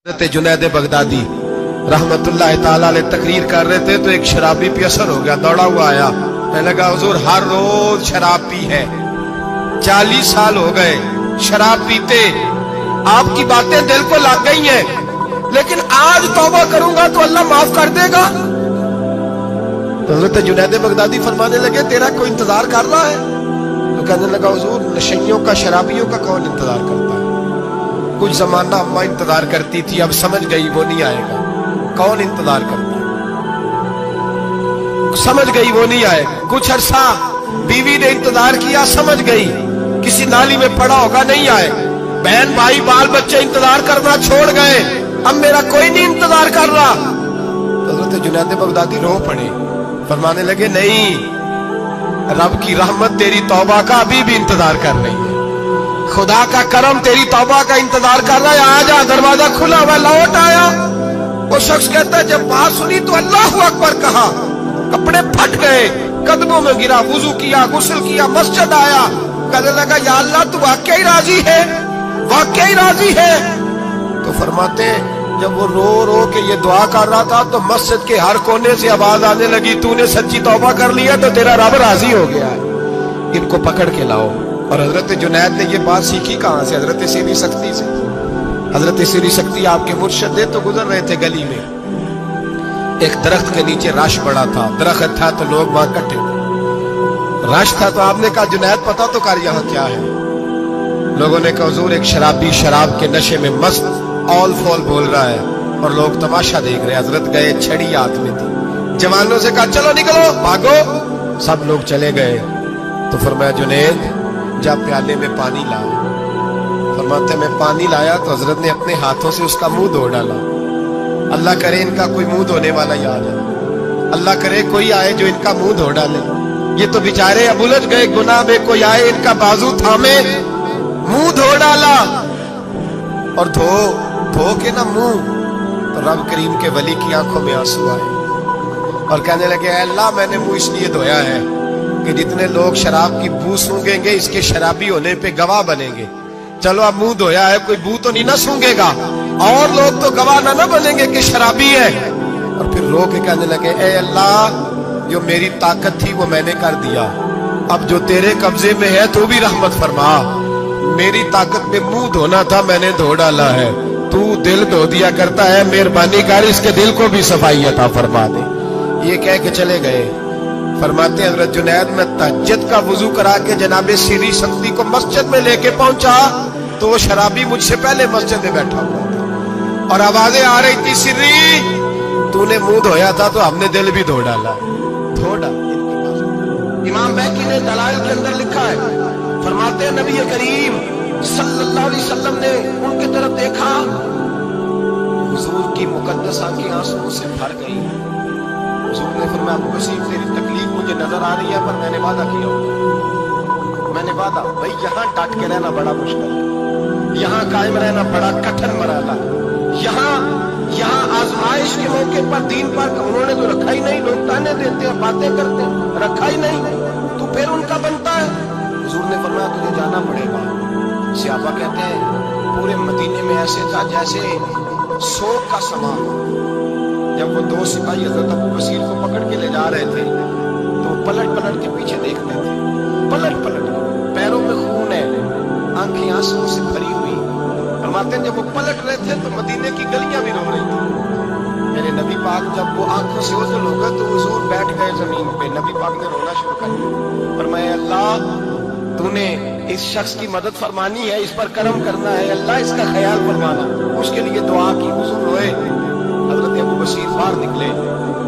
Junaid Baghdadi रहमतुल्लाह ताला अलैह तकरीर कर रहे थे तो एक शराबी पे असर हो गया, दौड़ा हुआ आया, कहने लगा हुजूर हर रोज शराब पी है, 40 साल हो गए शराब पीते, आपकी बातें दिल को लग गई हैं, लेकिन आज तौबा करूंगा तो अल्लाह माफ कर देगा। तो हज़रत जुनैद बगदादी फरमाने लगे तेरा कोई इंतजार कर रहा है? तो कहने लगा हुजूर नशइयों का, शराबियों का कौन इंतजार करता है? कुछ जमाना अम्मा इंतजार करती थी, अब समझ गई वो नहीं आएगा। कौन इंतजार करता है? समझ गई वो नहीं आएगा। कुछ अरसा बीवी ने इंतजार किया, समझ गई किसी नाली में पड़ा होगा, नहीं आए। बहन भाई बाल बच्चे इंतजार करना छोड़ गए, अब मेरा कोई नहीं इंतजार कर रहा। हज़रत जुनैद बगदादी रो पड़े, फरमाने लगे नहीं, रब की रहमत तेरी तौबा का अभी भी इंतजार कर रही है, खुदा का करम तेरी तौबा का इंतजार कर रहा है, आजा, दरवाजा खुला हुआ, लौट आया। वो शख्स कहता है जब बात सुनी तो अल्लाहू अकबर कहा, कपड़े फट गए, कदमों में गिरा, वुजू किया, गुस्ल किया, मस्जिद आया, कहने लगा या अल्लाह तू वाकई राजी है, वाकई राजी है? तो फरमाते जब वो रो रो के ये दुआ कर रहा था तो मस्जिद के हर कोने से आवाज आने लगी, तूने सच्ची तौबा कर लिया तो तेरा रब राजी हो गया है, इनको पकड़ के लाओ। और हजरत जुनैद ने ये बात सीखी कहां से? हजरत सीरी सख्ती से। हजरत सीरी सख्ती आपके मुर्शद थे तो गुजर रहे थे गली में, एक दरख्त के नीचे रश पड़ा था, दरख्त था तो लोग वहां इकट्ठे थे, रश था तो आपने कहा जुनैद पता तो कर यहाँ क्या है? लोगों ने कहा हुजूर एक शराबी शराब के नशे में मस्त ऑल फॉल बोल रहा है और लोग तमाशा देख रहे हैं। हजरत गए, छड़ी हाथ में थी, जवानों से कहा चलो निकलो भागो, सब लोग चले गए। तो फरमाया जुनैद जा प्याले में पानी ला। फरमाते मैं पानी लाया तो हजरत ने अपने हाथों से उसका मुंह धो डाला। अल्लाह करे इनका कोई मुंह धोने वाला याद है, अल्लाह करे कोई आए जो इनका मुंह धो डाले। ये तो बेचारे अब उलझ गए गुनाह में, कोई आए इनका बाजू थामे, मुंह धो डाला और धो के ना मुंह, तो रब करीम के वली की आंखों में आंसू आए और कहने लगे अल्लाह मैंने मुंह इसलिए धोया है कि जितने लोग शराब की बू सूंघेंगे इसके शराबी होने पे गवाह बनेंगे। चलो अब मुंह धोया है, कोई बू तो नहीं ना सूंघेगा और लोग तो गवाह ना बनेंगे कि शराबी है। और फिर रो के कहने लगे ए अल्लाह जो मेरी ताकत थी वो मैंने कर दिया, अब जो तेरे कब्जे में है तू भी रहमत फरमा। मेरी ताकत में मुंह धोना था, मैंने धो डाला है, तू दिल धो दिया करता है, मेहरबानी कर इसके दिल को भी सफाई अता फरमा दे। ये कह के चले गए। फरमाते हजरत जुनैद में तहज्जुद का वुजू करा के जनाबे सीरी सख्ती को मस्जिद में लेके पहुंचा तो वो शराबी मुझसे पहले मस्जिद में बैठा हुआ था और आवाजें आ रही थी, सिर्री तूने मुंह धोया था तो हमने दिल भी धो डाला, धो डाला। इमाम बैकी ने दलाइल के अंदर लिखा है, फरमाते नबी करीम सल्लल्लाहु अलैहि वसल्लम ने उनकी तरफ देखा, हुजूर की मुकद्दस आंखें आंसुओं से भर गई। हुजूर ने फरमाया अबू बसीर तेरी तकलीफ मुझे नजर आ रही है पर मैंने वादा किया, मैंने वादा भाई यहाँ डट के रहना बड़ा मुश्किल है, यहाँ कायम रहना बड़ा कठिन मराला, यहाँ आजमाइश के मौके पर दीन पर उन्होंने तो रखा ही नहीं, लोग ताने देते हैं बातें करते हैं, रखा ही नहीं, तो फिर उनका बनता है। हुजूर ने फरमाया तुझे जाना पड़ेगा। सहाबा कहते हैं पूरे मदीने में ऐसे था जैसे शोक का समा। जब वो दो सिपाही हजरत अबू बसीर को पकड़ के ले जा रहे थे तो पलट के पीछे देखते थे, पलट पैरों में खून है, आंखें आंसुओं से भरी हुई। फरमाते हैं जब वो पलट रहे थे तो मदीने की गलियां भी रो रही थी। मेरे नबी पाक जब वो आंखों से ओझल हो गए तो हुजूर बैठ गए जमीन पे, नबी पाक ने रोना शुरू कर दिया। फरमाया अल्लाह तूने इस शख्स की मदद फरमानी है, इस पर करम करना है, अल्लाह इसका ख्याल फरमाना। उसके लिए दुआ की, हुजूर रोए। हजरत अबू बसीर बाहर निकले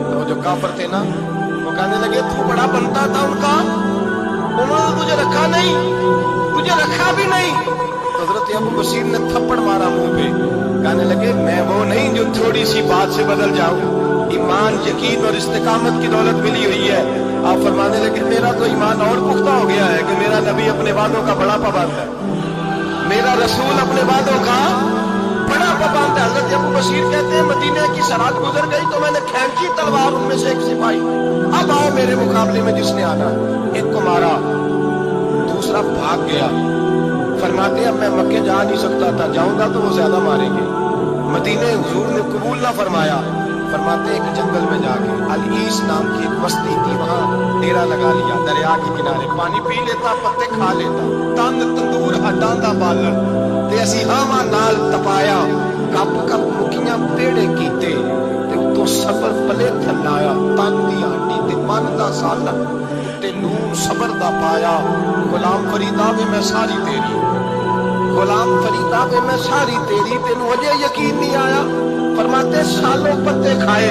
तो जो काफर थे ना वो कहने लगे तू बड़ा बनता था उनका, उन्होंने तुझे रखा नहीं, तुझे रखा भी नहीं। हजरत अबू बसीर ने थप्पड़ मारा मुंह पे, कहने लगे मैं वो नहीं जो थोड़ी सी बात से बदल जाऊं, ईमान यकीन और इस्तिकामत की दौलत मिली हुई है। आप फरमाने लगे मेरा तो ईमान और पुख्ता हो गया है कि मेरा नबी अपने वादों का बड़ा पाबंद है, मेरा रसूल अपने वादों का बड़ा पाबंद है। हजरत अबू बसीर कहते हैं मदीने की सरहद गुजर गई तो मैंने खींची तलवार, उनमें से एक सिपाही अब आओ मेरे मुकाबले में जिसने आना, एक को मारा, दूसरा भाग गया। फरमाते अब मैं मक्के जा नहीं सकता था, जाऊंगा तो वो ज्यादा मारेंगे। मदीने कबूल ना फरमाया। फरमाते एक जंगल में जाके अल-ईस नाम की एक बस्ती थी, वहां डेरा लगा लिया, दरिया के किनारे पानी पी लेता, पत्ते खा लेता, तंद तंदूर हटांदा बालन ते असी हावां नाल तपाया, कप कप मुखियां पेड़े कीते ते उतों सबर पले थलाया, तन दी हड्डी ते मन दा सालन ते नून सबर दा पाया। गुलाम फरीदा वे मैं सारी तेरी, गुलाम फरीदा वे मैं सारी तेरी, तेनू अजे यकीन नहीं आया। फरमाते सालों पत्ते खाए,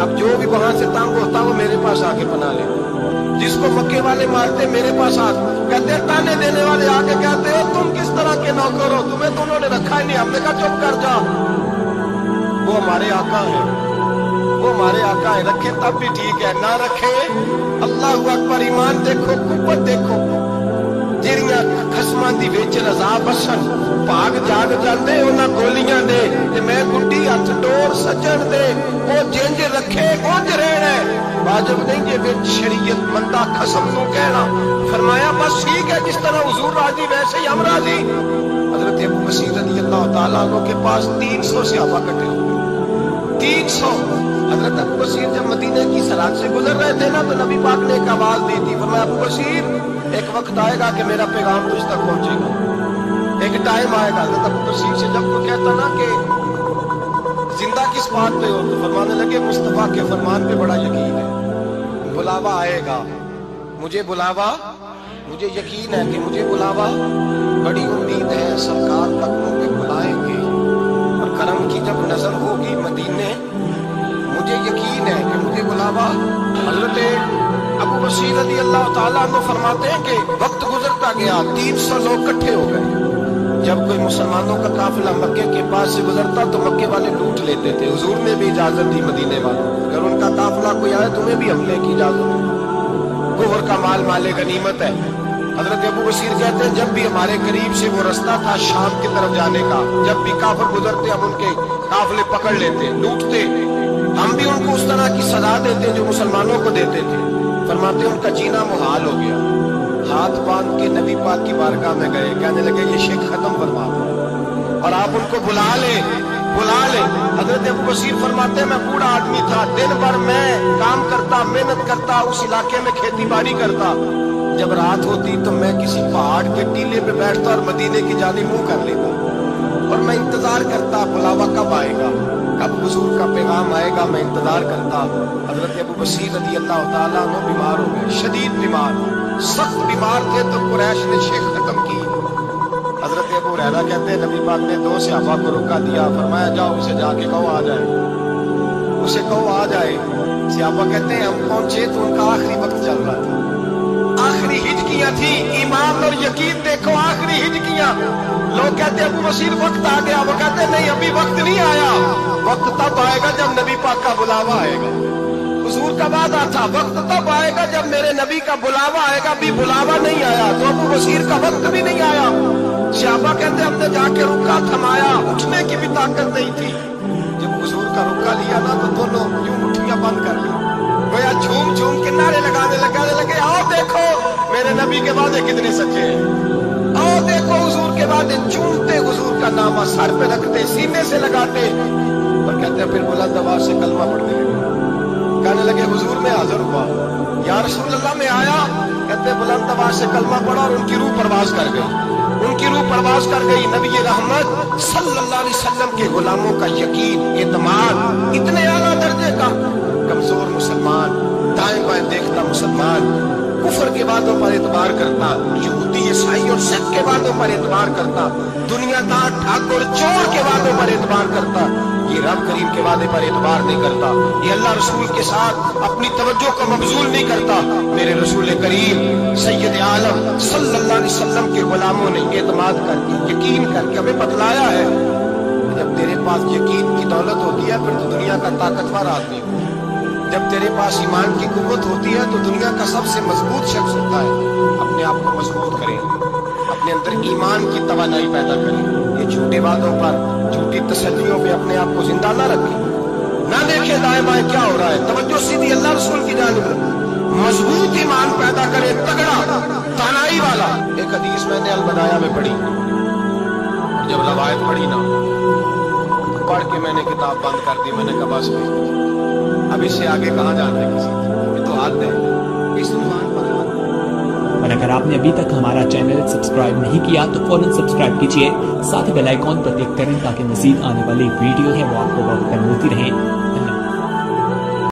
अब जो भी वहां से तंग होता वो मेरे पास आके बना ले, जिसको मक्के वाले मारते मेरे पास आ, कहते ताने देने वाले आके कहते हो तुम किस तरह के नौकर हो, तुम्हें तो उन्होंने रखा ही नहीं। हमने कहा चुप कर जा, वो हमारे आका है, वो हमारे आका है, रखे तब भी ठीक है, ना रखे अल्लाह अकबर। ईमान देखो, कुव्वत देखो, ਜਿਹੜੀਆਂ ਖਸਮਾਂ ਦੀ ਵਿੱਚ ਰਜ਼ਾ ਬਸਣ ਭਾਗ ਜਾਗ ਜਾਂਦੇ ਉਹਨਾਂ ਗੋਲੀਆਂ ਦੇ, ਤੇ ਮੈਂ ਗੁੱਡੀ ਹੱਥ ਡੋਰ ਸੱਜਣ ਦੇ, ਉਹ ਜਿੰਜ ਰੱਖੇ ਉੰਜ ਰਹਿਣਾ, ਵਾਜਬ ਨਹੀਂ ਜੇ ਵਿੱਚ ਸ਼ਰੀਅਤ ਮੰਦਾ ਖਸਮ ਨੂੰ ਕਹਿਣਾ। फरमाया बस ठीक है, जिस तरह हुजूर राजी वैसे ही हम राजी। हजरत अबू बसीर रज़ी अल्लाह तआला अन्हु के पास 300 सहाबा इकट्ठे हो गए, 300। हजरत अबू बसीर जब मदीने की सराहद से गुजर रहे थे ना, तो नबी पाक ने एक आवाज दी थी, फरमाया अबू बसीर एक वक्त आएगा कि मेरा पैगाम तुझ तक पहुंचेगा, एक टाइम आएगा। हजरत अबू बसीर से जब कोई कहता ना कि जिंदा किस बात पे हो, तो फरमाने लगे मुस्तफा के फरमान पे बड़ा यकीन है, बुलावा आएगा, मुझे बुलावा, मुझे यकीन है कि मुझे बुलावा, बड़ी उम्मीद है सरकार कदमों पे बुलाएंगे, और करम की जब नजर होगी मदीने, मुझे यकीन है कि मुझे बुलावा। हजरत अबू बसीर रज़ी अल्लाह तआला अन्हु फरमाते हैं कि वक्त गुजरता गया, 300 लोग इकट्ठे हो गए। जब कोई मुसलमानों का काफिला मक्के के पास से गुजरता तो मक्के वाले लूट लेते थे। हुजूर ने भी इजाजत दी मदीने वालों, अगर उनका काफिला कोई आए तुम्हें भी हमले की इजाजत है, कुफर का माल माले गनीमत है। हजरत अबू बसीर कहते हैं जब भी हमारे करीब से वो रास्ता था शाम की तरफ जाने का, जब भी काफिर गुजरते हम उनके काफिले पकड़ लेते, लूटते, हम भी उनको उस तरह की सजा देते जो मुसलमानों को देते थे। फरमाते उनका जीना मुहाल हो गया, हाथ बांध के नबी पाक की बारगाह में गए, कहने लगे ये शेख खत्म फरमा दो और आप उनको बुला ले, बुला ले। हजरत अबू बसीर फरमाते मैं बूढ़ा आदमी था, दिन भर मैं काम करता, मेहनत करता, उस इलाके में खेती बाड़ी करता, जब रात होती तो मैं किसी पहाड़ के टीले पे बैठता और मदीने की जानिब मुंह कर लेता, और मैं इंतजार करता बुलावा कब आएगा, कब हुजूर का पैगाम आएगा, मैं इंतजार करता। हजरत अबू बसीर रज़ी अल्लाह तआला अन्हु बीमार हो गए, शदीद बीमार, सख्त बीमार थे, तो कुरैश ने शेख खत्म की। हजरत अबू हुरैरा कहते हैं नबी पाक ने 2 सहाबा को रुका दिया, फरमाया जाओ उसे जाके कहो आ जाए, उसे कहो आ जाए। सहाबा कहते हैं हम पहुंचे तो उनका आखिरी वक्त चल रहा था, आखिरी हिजकियां थी, ईमान और यकीन देखो, आखिरी हिजकियां। लोग कहते अबू बसीर वक्त आ गया, वो कहते नहीं अभी वक्त नहीं आया, वक्त तब आएगा जब नबी पाक का बुलावा आएगा। हुजूर का वादा था, वक्त तब आएगा जब मेरे नबी का बुलावा आएगा, अभी बुलावा नहीं आया, तो अबू बसीर का वक्त भी नहीं आया। सहाबा कहते हमने जाके रुका, थमाया, उठने की भी ताकत नहीं थी। जब हुजूर का रुका लिया ना, तो दोनों यूं मुट्ठियां बंद कर ली, गोया झूम झूम के नारे लगाने लगे आओ देखो मेरे नबी के वादे कितने सच्चे हैं, आओ देखो हुजूर के वादे। चूमते हुजूर का नामा सर पे रखते, सीने से लगाते, और कहते फिर बुलंद आवाज से कलमा पढ़ने लगे, कहने लगे हुजूर में हाजिर हुआ, या रसूल अल्लाह में आया। कहते बुलंद आवाज से कलमा पढ़ा और उनकी रूह परवाज कर गई, उनकी रूह परवाज कर गई। नबी रहमत सल्लल्लाहु अलैहि वसल्लम के गुलामों का यकीन, एतमाद इतने आला दर्जे का, कमजोर मुसलमान, दाएं बाएं देखता मुसलमान, कुफर के वादों पर एतबार करता, यहूदी ईसाई और सिख के वादों पर एतबार करता, दुनियादार ठाकुर चोर के वादों पर एतबार करता, ये रब करीम के वादे पर एतबार नहीं करता, ये अल्लाह रसूल के साथ अपनी तवज्जो को मबजूल नहीं करता। मेरे रसूल करीम सैयद आलम सल्लल्लाहु अलैहि वसल्लम के गुलामों ने एतमाद करके, यकीन करके हमें बतलाया है, जब तेरे पास यकीन की दौलत होती है फिर तो दुनिया का ताकतवर आदमी हो, जब तेरे पास ईमान की कुव्वत होती है तो दुनिया का सबसे मजबूत शख्स होता है। अपने आप को मजबूत करें, अपने अंदर ईमान की तवानाई पैदा करें, ये झूठे वादों पर, झूठी तसल्लियों पे अपने आप को जिंदा ना रखें, ना देखें दाएं बाएं क्या हो रहा है, तवज्जो सीधी अल्लाह रसूल की जानिब रखें, मजबूत ईमान पैदा करें, तगड़ा तानाई वाला। एक हदीस मैंने अल बदाया में पढ़ी, जब रवायत पढ़ी ना पढ़ के मैंने किताब बंद कर दी। मैंने कहा बस भाई अब इससे आगे कहाँ जाना है किसी, ये तो हाथ है इस तूफान पर। और अगर आपने अभी तक हमारा चैनल सब्सक्राइब नहीं किया तो फौरन सब्सक्राइब कीजिए, साथ ही बेल आइकॉन पर क्लिक करें ताकि मजीद आने वाली वीडियो है वो आपको वक्त पर मिलती रहे।